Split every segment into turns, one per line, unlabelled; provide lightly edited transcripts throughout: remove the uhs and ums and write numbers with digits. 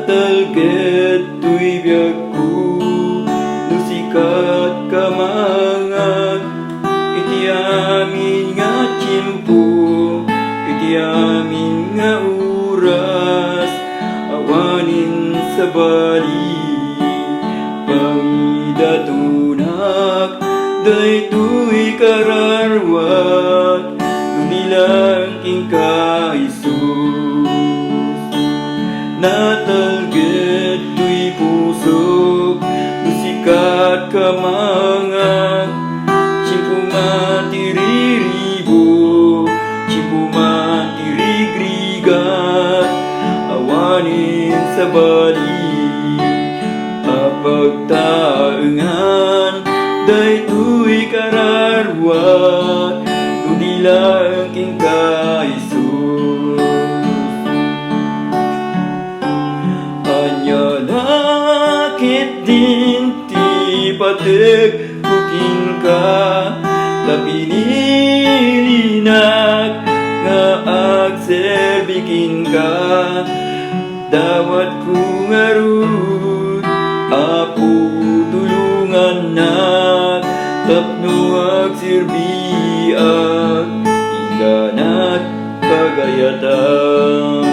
Natalged tuy biag ko nusikat ka mga iti amin nga tiyempo, iti amin nga oras, awanin sa bali pangidatunak daytoy kararwat nilangking ka Jesus. Natalged tuy pusok nusikat ka mga tiyempo matiriribo, tiyempo matirigrigat, awanin sa bali apagtaengan daytoy kararwat nilangking ka Jesus. Anyalakit din ti patek kuking ka tapinilinak nga agserbikin ka dawat ko ngarut apo tulungan nak tapno agsirbiak ingganat pagayatan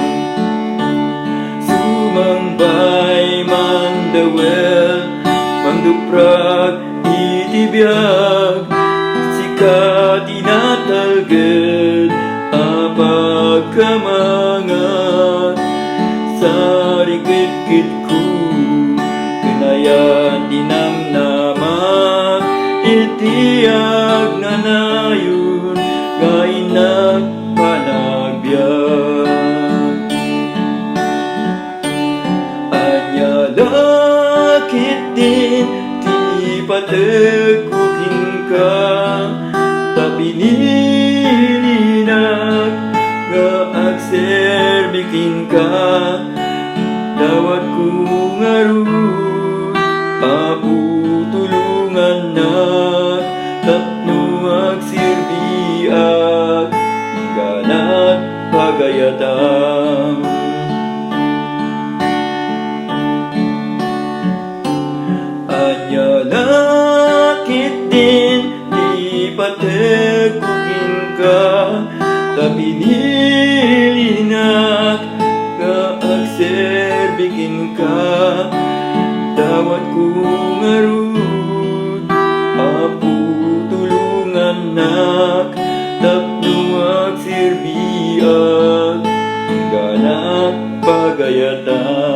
sumangbay mandawel manduprag itibiyag sikat inatalged apag kamangat sarikit-kit ko kenayan dinamnamak itiag nanayon gainak panagbiag anyalakit din ti patek kuking ka tapinilinak nga agserbikin ka dawat ko ngarut apo tulungan nak tapno agsirbiak ingganat pagayatan anyalakit din di patek kuking ka tapinilinak nga agserbikin ka dawat ko ngarut apo tulungan nak tapno agsirbiak ingganat pagayatan